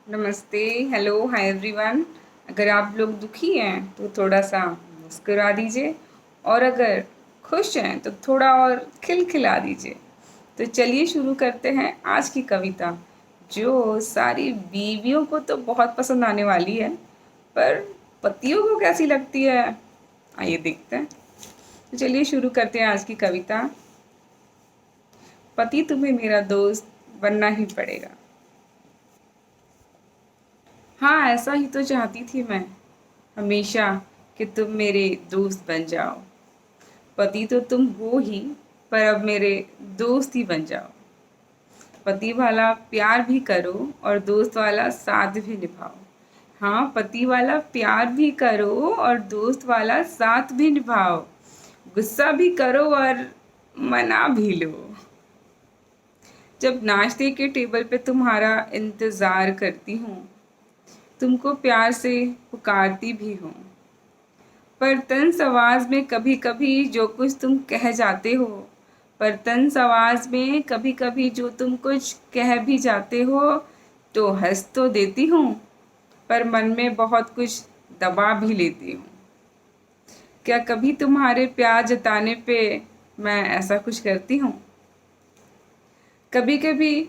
नमस्ते, hello, hi everyone. अगर आप लोग दुखी हैं तो थोड़ा सा मुस्कुरा दीजिए और अगर खुश हैं तो थोड़ा और खिलखिला दीजिए। तो चलिए शुरू करते हैं आज की कविता, जो सारी बीवियों को तो बहुत पसंद आने वाली है, पर पतियों को कैसी लगती है, आइए देखते हैं। तो चलिए शुरू करते हैं आज की कविता। पति तुम्हें मेरा दोस्त बनना ही पड़ेगा। हाँ, ऐसा ही तो चाहती थी मैं हमेशा, कि तुम मेरे दोस्त बन जाओ। पति तो तुम हो ही, पर अब मेरे दोस्त ही बन जाओ। पति वाला प्यार भी करो और दोस्त वाला साथ भी निभाओ। हाँ, पति वाला प्यार भी करो और दोस्त वाला साथ भी निभाओ। गुस्सा भी करो और मना भी लो। जब नाश्ते के टेबल पे तुम्हारा इंतज़ार करती हूँ, तुमको प्यार से पुकारती भी हूँ, पर तंज आवाज़ में कभी कभी जो कुछ तुम कह जाते हो, पर तंज आवाज़ में कभी कभी जो तुम कुछ कह भी जाते हो, तो हंस तो देती हूँ, पर मन में बहुत कुछ दबा भी लेती हूँ। क्या कभी तुम्हारे प्यार जताने पे मैं ऐसा कुछ करती हूँ? कभी कभी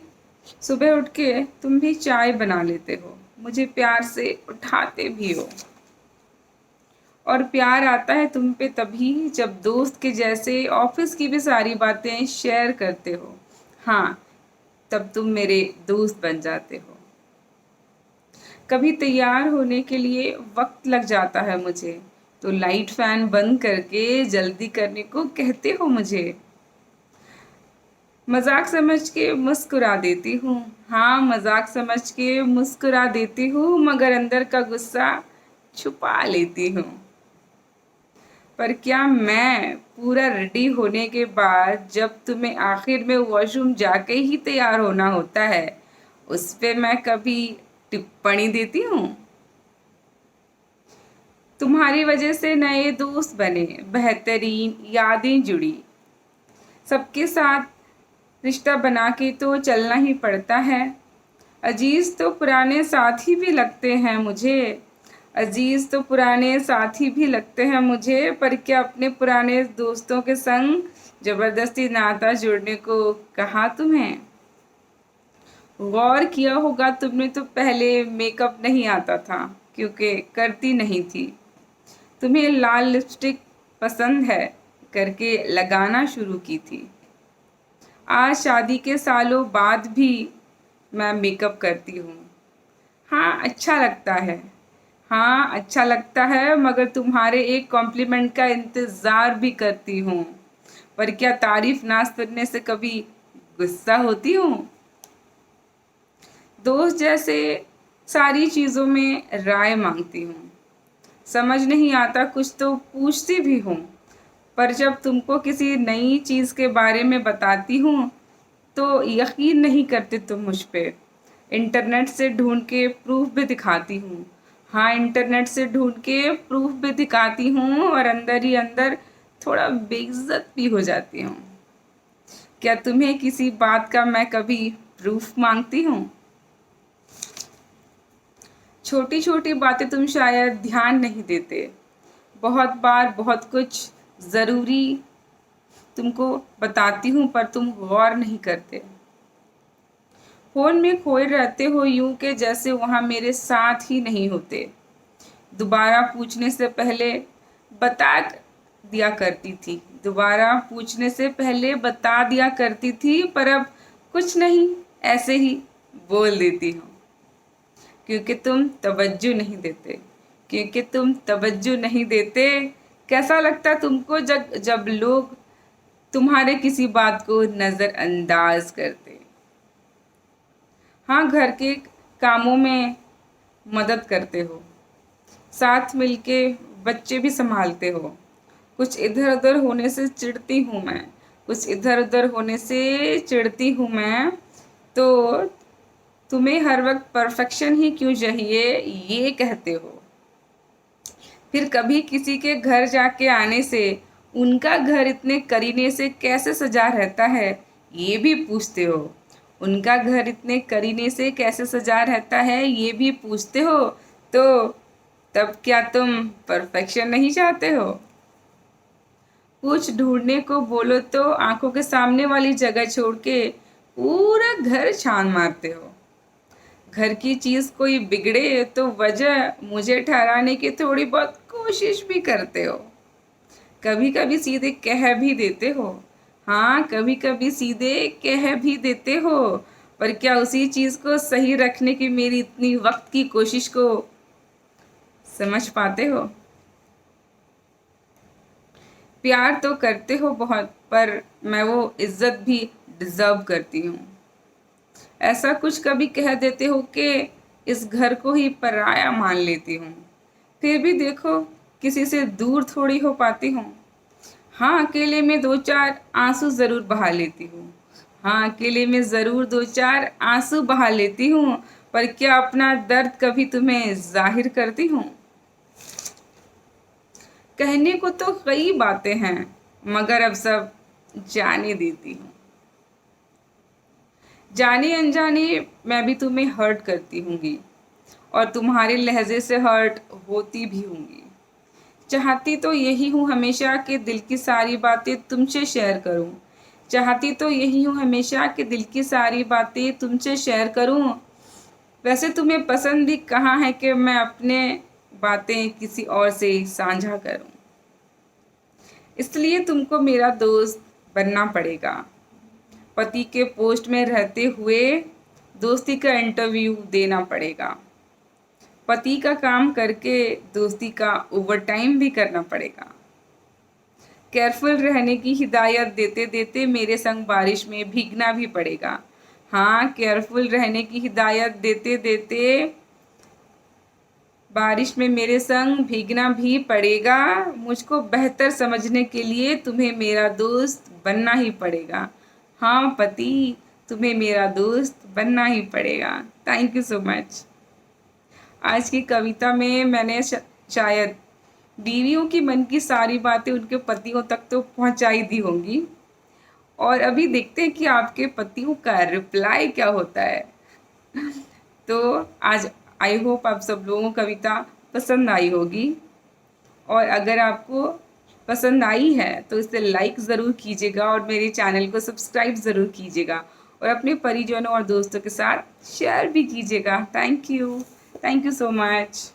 सुबह उठ के तुम भी चाय बना लेते हो, मुझे प्यार से उठाते भी हो। और प्यार आता है तुम पे तभी जब दोस्त के जैसे ऑफिस की भी सारी बातें शेयर करते हो। हाँ, तब तुम मेरे दोस्त बन जाते हो। कभी तैयार होने के लिए वक्त लग जाता है मुझे, तो लाइट फैन बंद करके जल्दी करने को कहते हो मुझे। मजाक समझ के मुस्कुरा देती हूँ। हाँ, मजाक समझ के मुस्कुरा देती हूँ, मगर अंदर का गुस्सा छुपा लेती हूँ। पर क्या मैं पूरा रेडी होने के बाद जब तुम्हें आखिर में वॉशरूम जाके ही तैयार होना होता है, उस पे मैं कभी टिप्पणी देती हूँ? तुम्हारी वजह से नए दोस्त बने, बेहतरीन यादें जुड़ी। सबके साथ रिश्ता बना के तो चलना ही पड़ता है। अजीज तो पुराने साथी भी लगते हैं मुझे। अजीज तो पुराने साथी भी लगते हैं मुझे, पर क्या अपने पुराने दोस्तों के संग जबरदस्ती नाता जोड़ने को कहा तुम्हें? गौर किया होगा तुमने तो पहले मेकअप नहीं आता था, क्योंकि करती नहीं थी। तुम्हें लाल लिपस्टिक पसंद है करके लगाना शुरू की थी। आज शादी के सालों बाद भी मैं मेकअप करती हूँ। हाँ, अच्छा लगता है। हाँ, अच्छा लगता है, मगर तुम्हारे एक कॉम्प्लीमेंट का इंतज़ार भी करती हूँ। पर क्या तारीफ ना सुनने से कभी गुस्सा होती हूँ? दोस्त जैसे सारी चीज़ों में राय मांगती हूँ। समझ नहीं आता कुछ तो पूछती भी हूँ। पर जब तुमको किसी नई चीज़ के बारे में बताती हूँ, तो यकीन नहीं करते तुम मुझ पे। इंटरनेट से ढूंढ के प्रूफ भी दिखाती हूँ। हाँ, इंटरनेट से ढूंढ के प्रूफ भी दिखाती हूँ और अंदर ही अंदर थोड़ा बेइज्जत भी हो जाती हूँ। क्या तुम्हें किसी बात का मैं कभी प्रूफ मांगती हूँ? छोटी छोटी बातें तुम शायद ध्यान नहीं देते। बहुत बार बहुत कुछ ज़रूरी तुमको बताती हूँ, पर तुम गौर नहीं करते। फ़ोन में खोए रहते हो यूं के जैसे वहाँ मेरे साथ ही नहीं होते। दोबारा पूछने से पहले बता दिया करती थी। दोबारा पूछने से पहले बता दिया करती थी, पर अब कुछ नहीं, ऐसे ही बोल देती हूँ। क्योंकि तुम तवज्जो नहीं देते। क्योंकि तुम तवज्जो नहीं देते। कैसा लगता तुमको जब जब लोग तुम्हारे किसी बात को नज़रअंदाज करते? हाँ, घर के कामों में मदद करते हो, साथ मिलके बच्चे भी संभालते हो। कुछ इधर उधर होने से चिढ़ती हूँ मैं। कुछ इधर उधर होने से चिढ़ती हूँ मैं। तो तुम्हें हर वक्त परफेक्शन ही क्यों चाहिए, ये कहते हो। फिर कभी किसी के घर जाके आने से उनका घर इतने करीने से कैसे सजा रहता है, ये भी पूछते हो। उनका घर इतने करीने से कैसे सजा रहता है ये भी पूछते हो, तो तब क्या तुम परफेक्शन नहीं चाहते हो? कुछ ढूंढने को बोलो तो आंखों के सामने वाली जगह छोड़ के पूरा घर छान मारते हो। घर की चीज कोई बिगड़े तो वजह मुझे ठहराने की थोड़ी बहुत कोशिश भी करते हो। कभी कभी सीधे कह भी देते हो। हाँ, कभी कभी सीधे कह भी देते हो। पर क्या उसी चीज को सही रखने की मेरी इतनी वक्त की कोशिश को समझ पाते हो? प्यार तो करते हो बहुत, पर मैं वो इज्जत भी डिजर्व करती हूँ। ऐसा कुछ कभी कह देते हो कि इस घर को ही पराया मान लेती हूँ। फिर भी देखो, किसी से दूर थोड़ी हो पाती हूँ। हाँ, अकेले में दो चार आंसू ज़रूर बहा लेती हूँ। हाँ, अकेले में ज़रूर दो चार आंसू बहा लेती हूँ। पर क्या अपना दर्द कभी तुम्हें जाहिर करती हूँ? कहने को तो कई बातें हैं, मगर अब सब जाने देती हूँ। जाने अनजाने मैं भी तुम्हें हर्ट करती हूँगी, और तुम्हारे लहजे से हर्ट होती भी होंगी। चाहती तो यही हूँ हमेशा कि दिल की सारी बातें तुमसे शेयर करूँ। चाहती तो यही हूँ हमेशा कि दिल की सारी बातें तुमसे शेयर करूँ। वैसे तुम्हें पसंद भी कहाँ है कि मैं अपने बातें किसी और से साझा करूँ। इसलिए तुमको मेरा दोस्त बनना पड़ेगा। पति के पोस्ट में रहते हुए दोस्ती का इंटरव्यू देना पड़ेगा। पति का काम करके दोस्ती का ओवरटाइम भी करना पड़ेगा। केयरफुल रहने की हिदायत देते देते मेरे संग बारिश में भीगना भी पड़ेगा। हाँ, केयरफुल रहने की हिदायत देते देते बारिश में मेरे संग भीगना भी पड़ेगा। मुझको बेहतर समझने के लिए तुम्हें मेरा दोस्त बनना ही पड़ेगा। हाँ पति, तुम्हें मेरा दोस्त बनना ही पड़ेगा। Thank you so much. आज की कविता में मैंने शायद बीवियों की मन की सारी बातें उनके पतियों तक तो पहुंचाई दी होंगी, और अभी देखते हैं कि आपके पतियों का रिप्लाई क्या होता है। तो आज आई होप आप सब लोगों को कविता पसंद आई होगी, और अगर आपको पसंद आई है तो इसे लाइक ज़रूर कीजिएगा और मेरे चैनल को सब्सक्राइब ज़रूर कीजिएगा, और अपने परिजनों और दोस्तों के साथ शेयर भी कीजिएगा। Thank you so much.